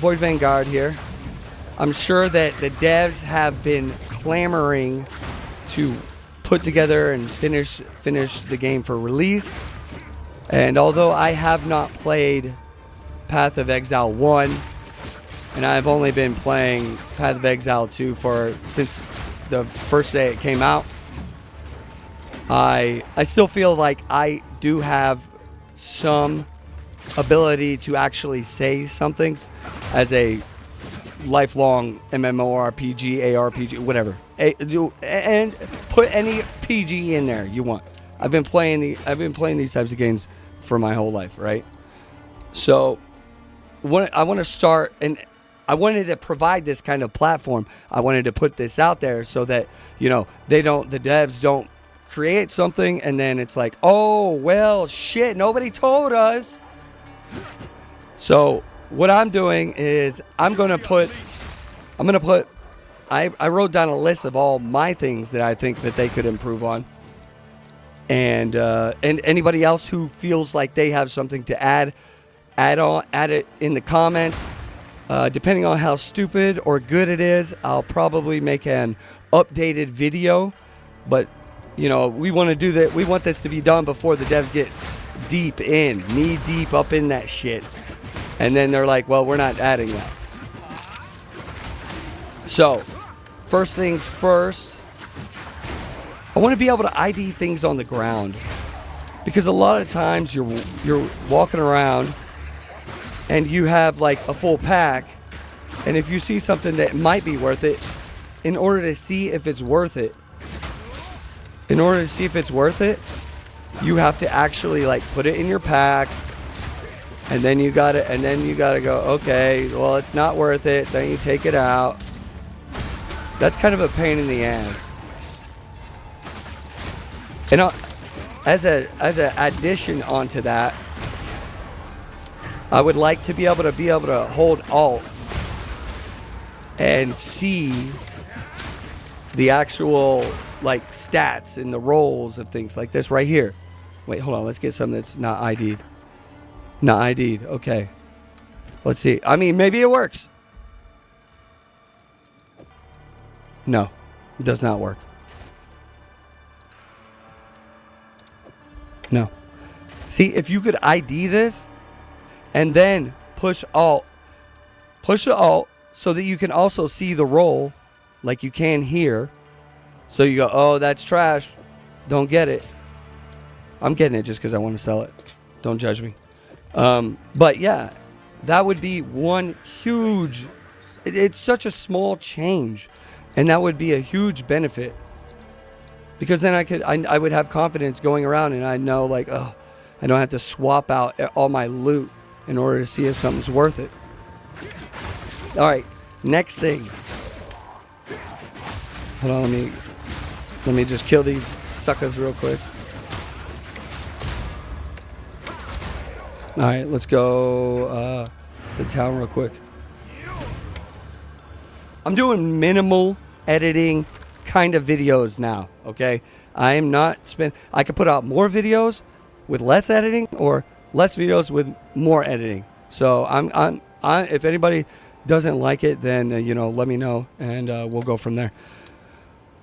Void Vanguard here. I'm sure that the devs have been clamoring to put together and finish the game for release. And although I have not played Path of Exile 1, and I've only been playing Path of Exile 2 since the first day it came out, I still feel like I do have some ability to actually say something as a lifelong MMORPG, ARPG, whatever, and put any PG in there you want. I've been playing these types of games for my whole life, right? So I want to start, and I wanted to provide this kind of platform. I wanted to put this out there so that, the devs don't create something and then it's like, oh, well, shit, nobody told us. So what I'm doing is I wrote down a list of all my things that I think that they could improve on. And anybody else who feels like they have something to add it in the comments. Depending on how stupid or good it is, I'll probably make an updated video. But, we want to do that. We want this to be done before the devs get knee deep up in that shit. And then they're like, well, we're not adding that. So, first things first, I want to be able to ID things on the ground. Because a lot of times you're walking around and you have like a full pack, and if you see something that might be worth it, in order to see if it's worth it, you have to actually like put it in your pack, and then you gotta go, okay, well, it's not worth it, then you take it out. That's kind of a pain in the ass. And as an addition onto that, I would like to be able to hold Alt and see the actual like stats and the rolls of things like this right here. Wait, hold on. Let's get something that's not ID'd. Not ID'd. Okay. Let's see. I mean, maybe it works. No, it does not work. No. See, if you could ID this and then push Alt so that you can also see the roll like you can here. So you go, oh, that's trash. Don't get it. I'm getting it just because I want to sell it. Don't judge me. But yeah, that would be one huge... It's such a small change. And that would be a huge benefit. Because then I would have confidence going around, and I know like, oh, I don't have to swap out all my loot in order to see if something's worth it. All right, next thing. Hold on, let me just kill these suckers real quick. All right, let's go to town real quick. I'm doing minimal editing kind of videos now, okay? I am not I could put out more videos with less editing or less videos with more editing. So if anybody doesn't like it, then let me know, and we'll go from there.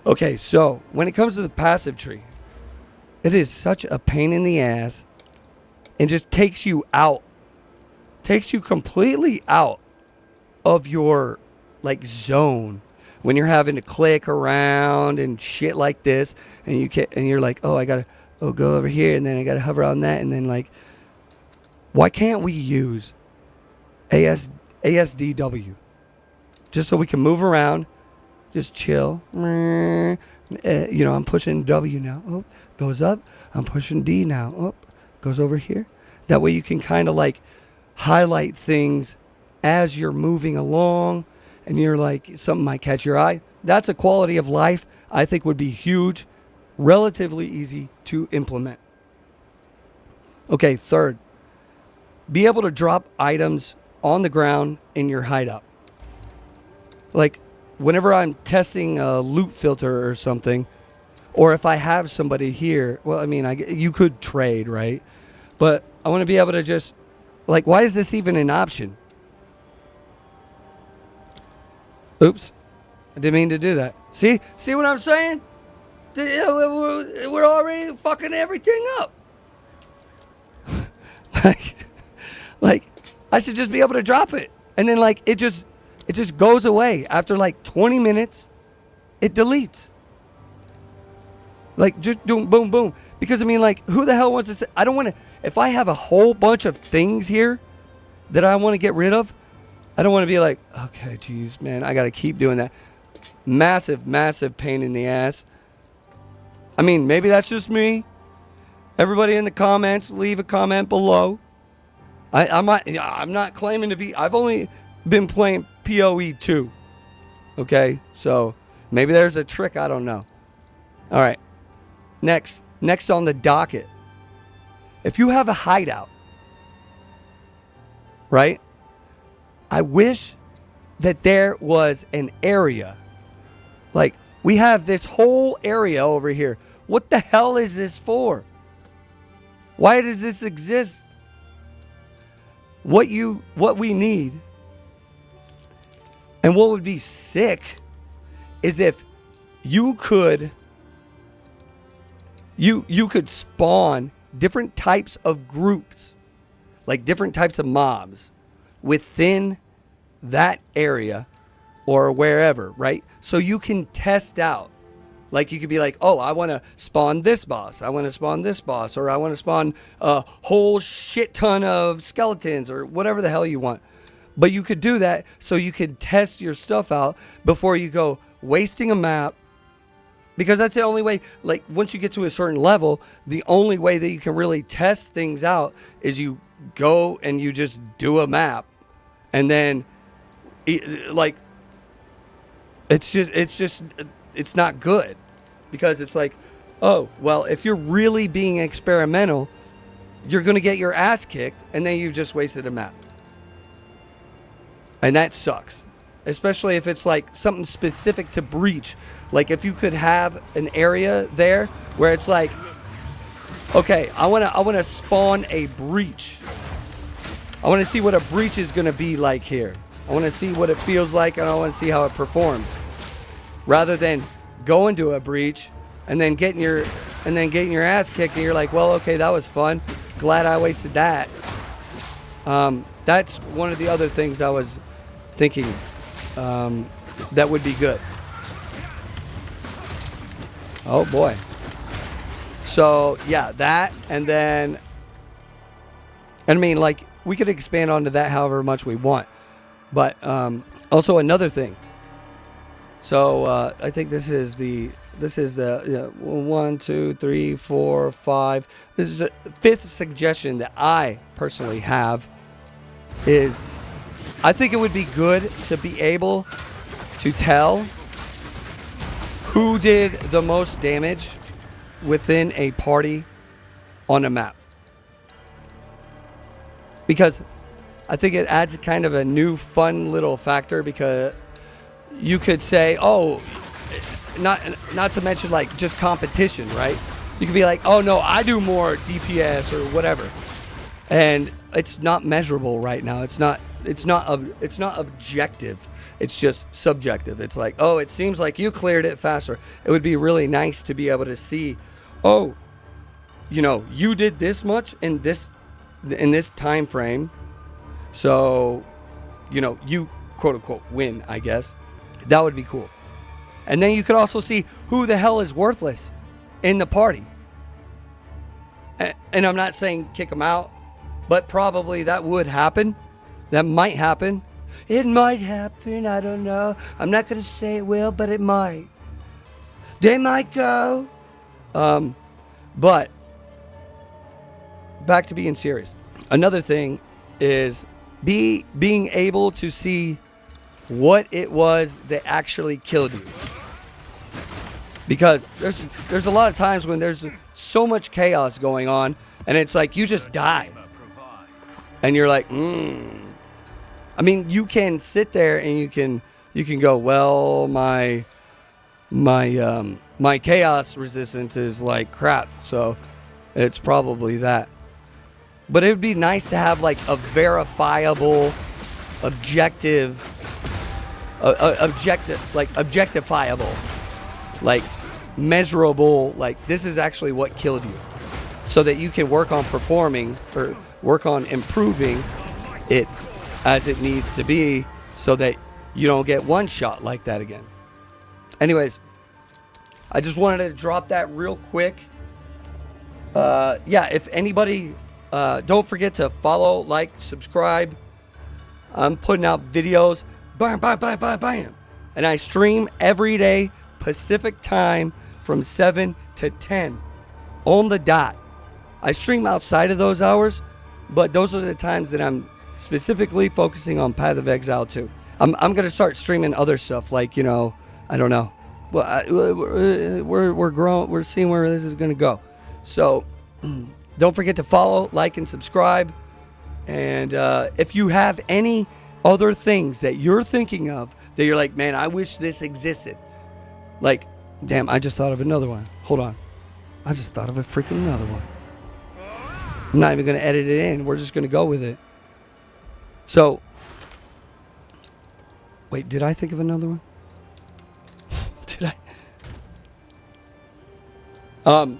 Okay, so when it comes to the passive tree, it is such a pain in the ass and just takes you completely out of your like zone when you're having to click around and shit like this, and you're like, oh, I gotta go over here, and then I gotta hover on that, and then like, why can't we use ASDW just so we can move around, just chill? I'm pushing W now. Oh, goes up. I'm pushing D now. Oh, goes over here. That way you can kind of like highlight things as you're moving along, and you're like, something might catch your eye. That's a quality of life I think would be huge, relatively easy to implement. Okay, third, be able to drop items on the ground in your hideout. Like whenever I'm testing a loot filter or something, or if I have somebody here, well, I mean, you could trade, right? But I want to be able to just, like, why is this even an option? Oops. I didn't mean to do that. See what I'm saying? We're already fucking everything up. like, I should just be able to drop it. And then like, it just goes away. After like 20 minutes, it deletes. Like, just boom, boom, boom. Because I mean, like, who the hell wants to say, I don't want to, if I have a whole bunch of things here that I want to get rid of, I don't want to be like, okay, geez, man, I got to keep doing that. Massive, massive pain in the ass. I mean, maybe that's just me. Everybody in the comments, leave a comment below. I'm not claiming to be, I've only been playing POE2. Okay, so maybe there's a trick, I don't know. All right, next on the docket. If you have a hideout, right? I wish that there was an area. Like, we have this whole area over here. What the hell is this for? Why does this exist? What we need and what would be sick is if you could spawn different types of groups, like different types of mobs within that area or wherever, right? So you can test out. Like, you could be like, oh, I want to spawn this boss. I want to spawn this boss. Or I want to spawn a whole shit ton of skeletons or whatever the hell you want. But you could do that so you could test your stuff out before you go wasting a map. Because that's the only way, like, once you get to a certain level, the only way that you can really test things out is you go and you just do a map. And then, like, it's not good. Because it's like, oh, well, if you're really being experimental, you're going to get your ass kicked, and then you've just wasted a map. And that sucks. Especially if it's like something specific to Breach. Like, if you could have an area there where it's like, okay, I want to spawn a Breach. I want to see what a Breach is going to be like here. I want to see what it feels like, and I want to see how it performs. Rather than going to a Breach and then getting your ass kicked, and you're like, well, okay, that was fun. Glad I wasted that. That's one of the other things I was thinking that would be good. Oh boy. So yeah, that, and then, I mean, like, we could expand onto that however much we want. But also another thing. So I think this is the 1, 2, 3, 4, 5. This is a fifth suggestion that I personally have. Is I think it would be good to be able to tell who did the most damage within a party on a map. Because I think it adds kind of a new fun little factor, because you could say, oh, not to mention like just competition, right? You could be like, oh no, I do more DPS or whatever. And it's not measurable right now. It's not objective. It's just subjective. It's like, oh, it seems like you cleared it faster. It would be really nice to be able to see, oh, you did this much in this time frame. So, you quote unquote win, I guess. That would be cool. And then you could also see who the hell is worthless in the party. And I'm not saying kick them out, but probably that would happen. That might happen. It might happen. I don't know. I'm not going to say it will, but it might. They might go. But back to being serious. Another thing is being able to see what it was that actually killed you. Because there's a lot of times when there's so much chaos going on, and it's like you just die. And you're like, I mean, you can sit there and you can go, well, my chaos resistance is like crap, so it's probably that. But it would be nice to have like a verifiable, objective objectifiable, like measurable, like this is actually what killed you, so that you can work on performing or work on improving it as it needs to be, so that you don't get one shot like that again. Anyways, I just wanted to drop that real quick. Yeah, if anybody, don't forget to follow, like, subscribe. I'm putting out videos, bam, bam, bam, bam, bam. And I stream every day, Pacific time, from 7 to 10, on the dot. I stream outside of those hours, but those are the times that I'm specifically focusing on Path of Exile 2. I'm going to start streaming other stuff, like, you know, I don't know. Well, we're growing, we're seeing where this is going to go. So don't forget to follow, like, and subscribe. And if you have any other things that you're thinking of that you're like, man, I wish this existed. Like, damn, I just thought of another one. Hold on. I just thought of a freaking another one. I'm not even going to edit it in. We're just going to go with it. So, wait, did I think of another one? Did I?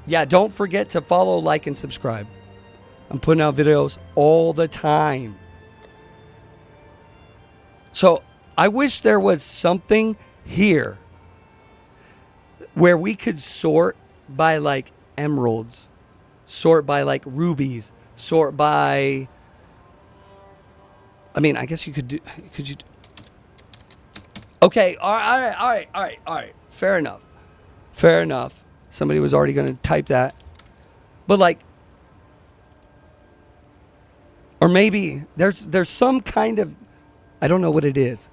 Yeah, don't forget to follow, like, and subscribe. I'm putting out videos all the time. So, I wish there was something here where we could sort by, like, emeralds, sort by, like, rubies, sort by, I mean, I guess you could do, could you? Okay, all right. Fair enough. Somebody was already going to type that. But, like, or maybe there's some kind of, I don't know what it is.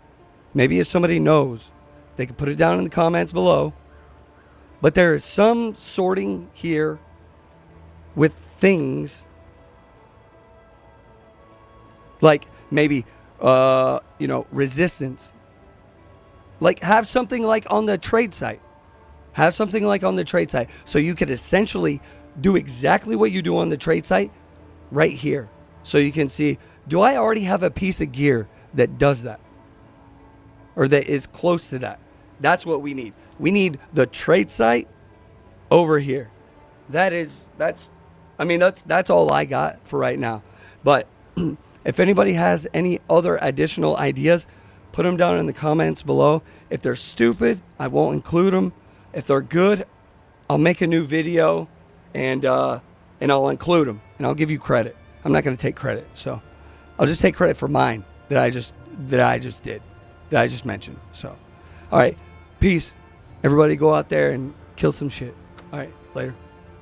Maybe if somebody knows, they can put it down in the comments below. But there is some sorting here with things, like maybe, you know, resistance. Like, have something like on the trade site. Have something like on the trade site. So you could essentially do exactly what you do on the trade site right here. So you can see, do I already have a piece of gear that does that? Or that is close to that? That's what we need. We need the trade site over here. That's all I got for right now. But if anybody has any other additional ideas, put them down in the comments below. If they're stupid, I won't include them. If they're good, I'll make a new video and I'll include them and I'll give you credit. I'm not going to take credit, so I'll just take credit for mine that I just mentioned. So, all right, peace. Everybody go out there and kill some shit. All right, later.